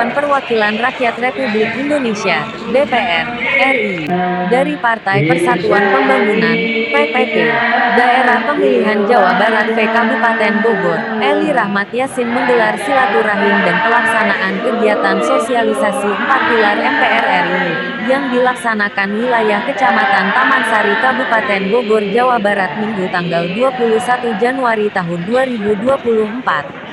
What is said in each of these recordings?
Dewan Perwakilan Rakyat Republik Indonesia (DPR) RI dari Partai Persatuan Pembangunan (PPP) Daerah Pemilihan Jawa Barat V Kabupaten Bogor, Eli Rahmat Yasin menggelar silaturahim dan pelaksanaan kegiatan sosialisasi 4 pilar MPR RI yang dilaksanakan wilayah Kecamatan Taman Sari Kabupaten Bogor, Jawa Barat Minggu tanggal 21 Januari tahun 2024.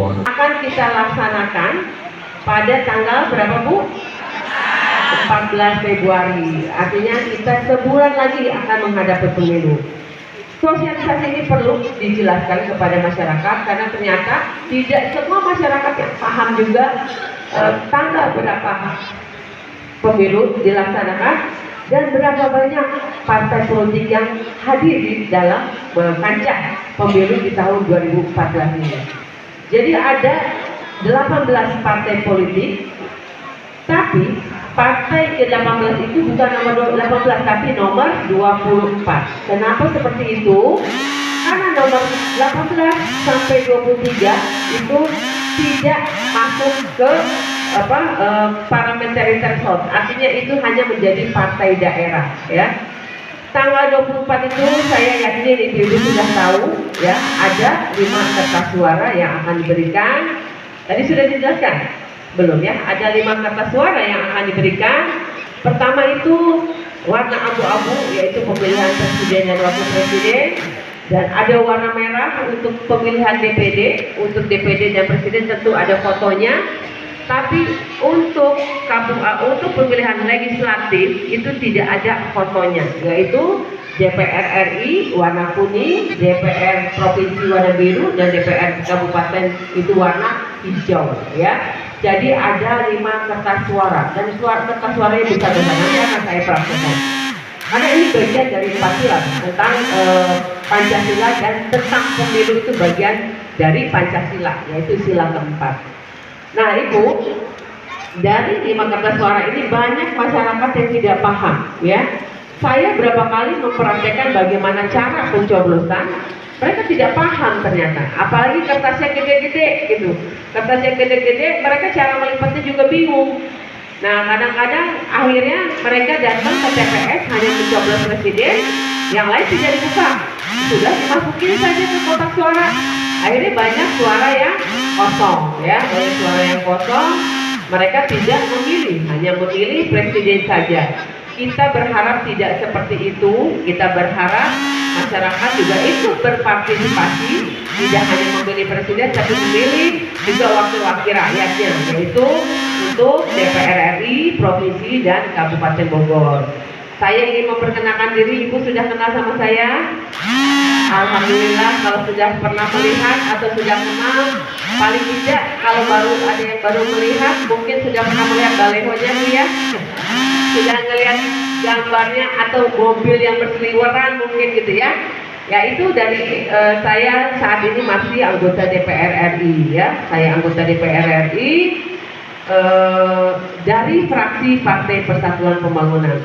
Akan kita laksanakan pada tanggal berapa Bu? 14 Februari. Artinya kita sebulan lagi akan menghadapi pemilu. Sosialisasi ini perlu dijelaskan kepada masyarakat karena ternyata tidak semua masyarakat yang paham juga tanggal berapa pemilu dilaksanakan dan berapa banyak partai politik yang hadir di dalam kancah pemilu di tahun 2014 ini. Jadi ada 18 partai politik, tapi partai ke-18 itu bukan nomor 18 tapi nomor 24. Kenapa seperti itu? Karena nomor 18 sampai 23 itu tidak masuk ke parliamentary threshold. Artinya itu hanya menjadi partai daerah, ya. Tanggal 24 itu saya yakin ibu-ibu sudah tahu, ya, ada 5 kertas suara yang akan diberikan. Tadi sudah dijelaskan? Belum, ya? Ada 5 kertas suara yang akan diberikan. Pertama itu warna abu-abu, yaitu pemilihan presiden dan wakil presiden. Dan ada warna merah untuk pemilihan DPD. Untuk DPD dan presiden tentu ada fotonya. Tapi untuk pemilihan legislatif itu tidak ada fotonya, yaitu DPR RI warna kuning, DPR provinsi warna biru, dan DPR kabupaten itu warna hijau, ya. Jadi ada 5 kertas suara dan kertas suaranya bisa nanti akan saya praktekkan. Karena ini bagian dari Pancasila tentang Pancasila dan tentang pemilu itu bagian dari Pancasila, yaitu sila keempat. Nah Ibu, dari 5 kertas suara ini banyak masyarakat yang tidak paham, ya. Saya berapa kali mempraktekkan bagaimana cara pencoblosan, mereka tidak paham ternyata. Apalagi kertasnya gede-gede gitu. Kertasnya gede-gede, mereka cara melipatnya juga bingung. Nah kadang-kadang akhirnya mereka datang ke TPS hanya mencoblos presiden, yang lain tidak dibuka. Sudah dimasukin saja ke kotak suara. Akhirnya banyak suara yang kosong, ya, banyak suara yang kosong. Mereka tidak memilih, hanya memilih presiden saja. Kita berharap tidak seperti itu. Kita berharap masyarakat juga ikut berpartisipasi, tidak hanya memilih presiden, tapi memilih juga wakil-wakil rakyatnya, yaitu untuk DPR RI, provinsi, dan Kabupaten Bogor. Saya ingin memperkenalkan diri, Ibu sudah kenal sama saya? Alhamdulillah kalau sudah pernah melihat atau sudah kenal, paling tidak kalau baru ada yang baru melihat, mungkin sudah pernah melihat balehonya nih ya, sudah ngelihat gambarnya atau mobil yang berseliweran mungkin gitu ya. Ya itu dari saya saat ini masih anggota DPR RI ya, saya anggota DPR RI dari fraksi Partai Persatuan Pembangunan.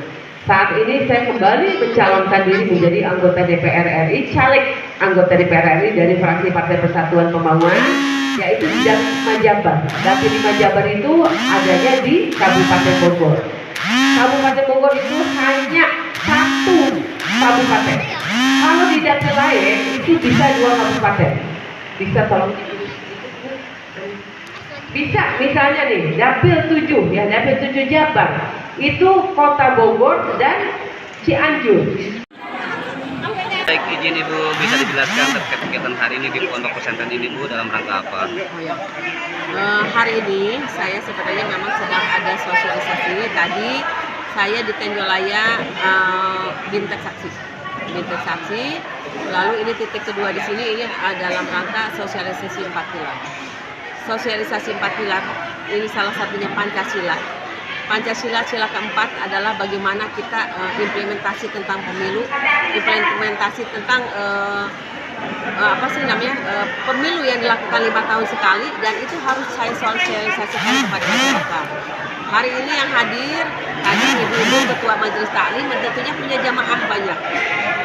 Saat ini saya kembali mencalonkan diri menjadi anggota DPR RI, caleg anggota DPR RI dari fraksi Partai Persatuan Pembangunan, yaitu di Majabar. Dapil di Majabar itu adanya di Kabupaten Bogor. Kabupaten Bogor itu hanya satu kabupaten. Kalau di dapil lain itu bisa 2 kabupaten. Bisa tolong bisa misalnya nih dapil 7 ya, dapil 7 Jabar itu Kota Bogor dan Cianjur. Baik, izin Ibu bisa dijelaskan terkait kegiatan hari ini di Pondok Pesantren ini Bu dalam rangka apa? Hari ini saya sebenarnya memang sedang ada sosialisasi. Tadi saya di Tenjolaya bintek saksi. Lalu ini titik kedua di sini ini dalam rangka sosialisasi 4 pilar. Sosialisasi 4 pilar ini salah satunya Pancasila. Pancasila sila keempat adalah bagaimana kita implementasi tentang pemilu, implementasi tentang pemilu yang dilakukan 5 tahun sekali, dan itu harus saya sosialisasikan kepada masyarakat. Hari ini yang hadir, tadi ibu-ibu ketua majelis taklim tentunya punya jamaah banyak.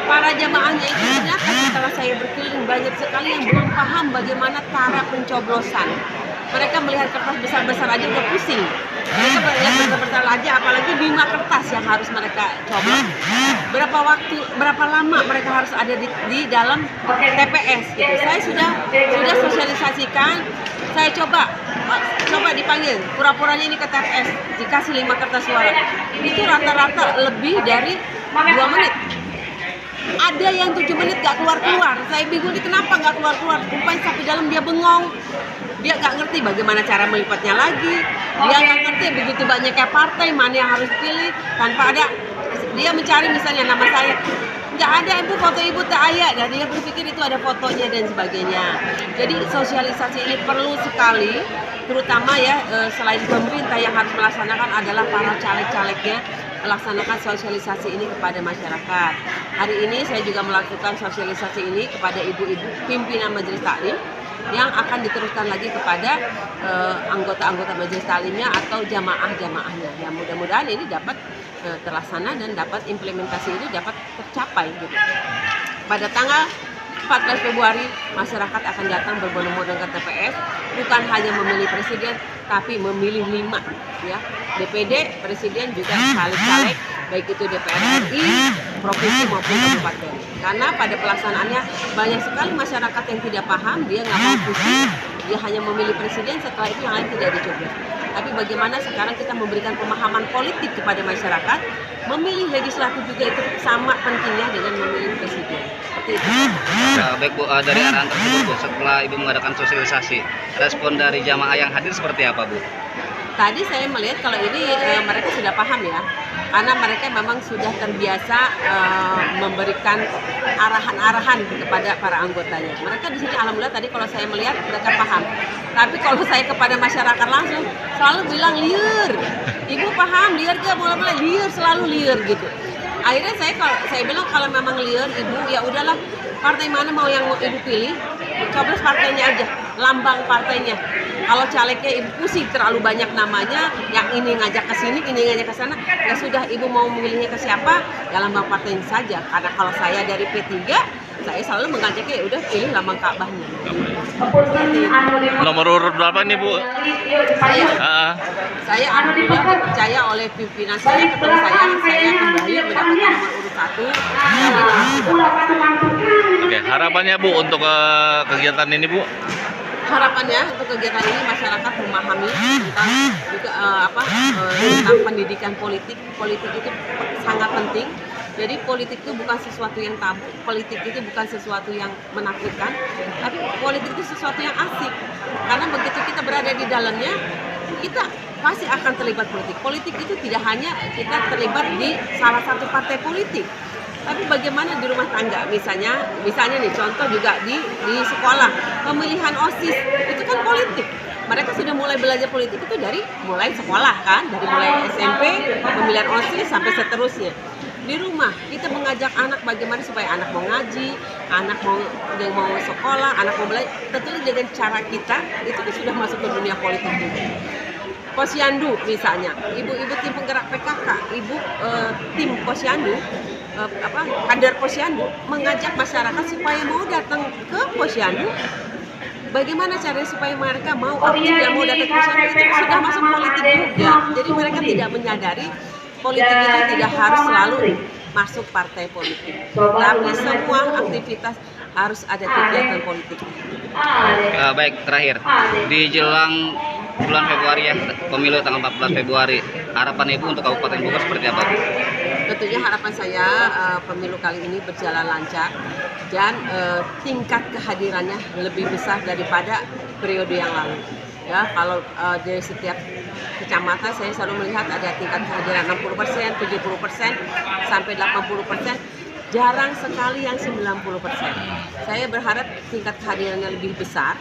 Para jamaahnya itu ternyata setelah saya berkeliling banyak sekali yang belum paham bagaimana cara pencoblosan. Mereka melihat kertas besar-besar aja udah pusing. Mereka melihat besar-besar aja, apalagi 5 kertas yang harus mereka coblos. Berapa lama mereka harus ada di dalam TPS gitu. Saya sudah sosialisasikan. Saya coba dipanggil, pura-puranya ini ke TPS, dikasih 5 kertas suara. Itu rata-rata lebih dari 2 menit. Ada yang 7 menit gak keluar-keluar. Saya bingung nih kenapa gak keluar-keluar. Rupanya sampai dalam dia bengong. Dia gak ngerti bagaimana cara melipatnya lagi. Dia gak ngerti begitu banyaknya partai mana yang harus dipilih tanpa ada. Dia mencari misalnya nama saya, nggak ada ibu, foto ibu tak ada, dan dia berpikir itu ada fotonya dan sebagainya. Jadi sosialisasi ini perlu sekali, terutama ya selain pemerintah yang harus melaksanakan adalah para caleg-calegnya melaksanakan sosialisasi ini kepada masyarakat. Hari ini saya juga melakukan sosialisasi ini kepada ibu-ibu pimpinan majelis taklim yang akan diteruskan lagi kepada anggota-anggota majelis taklimnya atau jamaah-jamaahnya. Ya mudah-mudahan ini dapat terlaksana dan dapat implementasi ini dapat tercapai gitu. Pada tanggal 14 Februari masyarakat akan datang berbondong-bondong ke TPS, bukan hanya memilih presiden tapi memilih 5 ya, DPD, presiden, juga caleg-caleg baik itu DPR RI, provinsi maupun kabupaten. Karena pada pelaksanaannya banyak sekali masyarakat yang tidak paham, dia nggak mau pusing, dia hanya memilih presiden, setelah itu yang lain tidak dicoblos. Tapi bagaimana sekarang kita memberikan pemahaman politik kepada masyarakat, memilih legislatif juga itu sama pentingnya dengan memilih presiden. Seperti itu. Ya, baik Bu, dari arahan tersebut Bu, setelah Ibu mengadakan sosialisasi, respon dari jamaah yang hadir seperti apa Bu? Tadi saya melihat kalau ini mereka sudah paham ya, karena mereka memang sudah terbiasa memberikan arahan-arahan kepada para anggotanya. Mereka di sini alhamdulillah tadi kalau saya melihat mereka paham. Tapi kalau saya kepada masyarakat langsung selalu bilang liar. Ibu paham liar gak? Mulai liar, selalu liar gitu. Akhirnya saya bilang kalau memang liar ibu, ya udahlah, partai mana mau yang ibu pilih, coblos partainya aja, lambang partainya. Kalau calegnya ibu pusing terlalu banyak namanya, yang ini ngajak ke sini, ini ngajak ke sana, ya sudah ibu mau memilihnya ke siapa, ya lambang partainya saja. Karena kalau saya dari P3, saya selalu mengajaknya ya udah pilih lambang Ka'bahnya. Nomor urut berapa nih Bu? Saya alhamdulillah dipercaya oleh pimpinan saya, ketua saya kembali mendapatkan nomor urut 1. Oke, harapannya Bu untuk kegiatan ini Bu? Harapannya untuk kegiatan ini masyarakat memahami tentang juga tentang pendidikan politik. Politik itu sangat penting. Jadi politik itu bukan sesuatu yang tabu, politik itu bukan sesuatu yang menakutkan, tapi politik itu sesuatu yang asik. Karena begitu kita berada di dalamnya, kita pasti akan terlibat politik. Politik itu tidak hanya kita terlibat di salah satu partai politik, Tapi bagaimana di rumah tangga, misalnya nih contoh juga di sekolah, pemilihan OSIS itu kan politik. Mereka sudah mulai belajar politik itu dari mulai sekolah kan, dari mulai SMP, pemilihan OSIS sampai seterusnya. Di rumah kita mengajak anak bagaimana supaya anak mau ngaji, anak yang mau sekolah, anak mau belajar. Tentunya dengan cara kita itu kan sudah masuk ke dunia politik juga. Posyandu misalnya, ibu-ibu tim penggerak PKK, tim posyandu, kader posyandu mengajak masyarakat supaya mau datang ke posyandu. Bagaimana caranya supaya mereka mau aktif dan mau datang ke posyandu, itu sudah masuk politik juga. Jadi mereka tidak menyadari politik itu tidak harus selalu masuk partai politik, tapi semua aktivitas harus ada kegiatan politik. Baik, terakhir di jelang bulan Februari ya, pemilu tanggal 14 Februari, harapan Ibu untuk Kabupaten Bogor seperti apa? Tentunya harapan saya pemilu kali ini berjalan lancar dan tingkat kehadirannya lebih besar daripada periode yang lalu. Ya, kalau dari setiap kecamatan saya selalu melihat ada tingkat kehadiran 60%, 70%, sampai 80%. Jarang sekali yang 90%. Saya berharap tingkat kehadirannya lebih besar,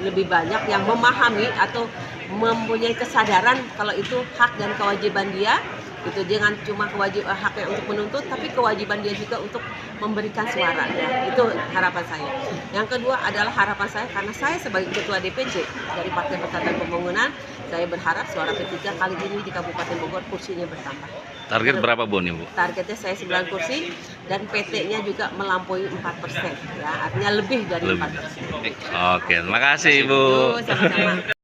lebih banyak yang memahami atau mempunyai kesadaran kalau itu hak dan kewajiban dia. Itu jangan cuma haknya untuk menuntut, tapi kewajiban dia juga untuk memberikan suara. Ya, itu harapan saya. Yang kedua adalah harapan saya karena saya sebagai ketua DPC dari Partai Persatuan Pembangunan, saya berharap suara P3 kali ini di Kabupaten Bogor kursinya bertambah. Target berapa Bu nih Bu? Targetnya saya 9 kursi dan PT-nya juga melampaui 4%. Ya, artinya lebih dari 4%. Oke, terima kasih Ibu. Sama-sama.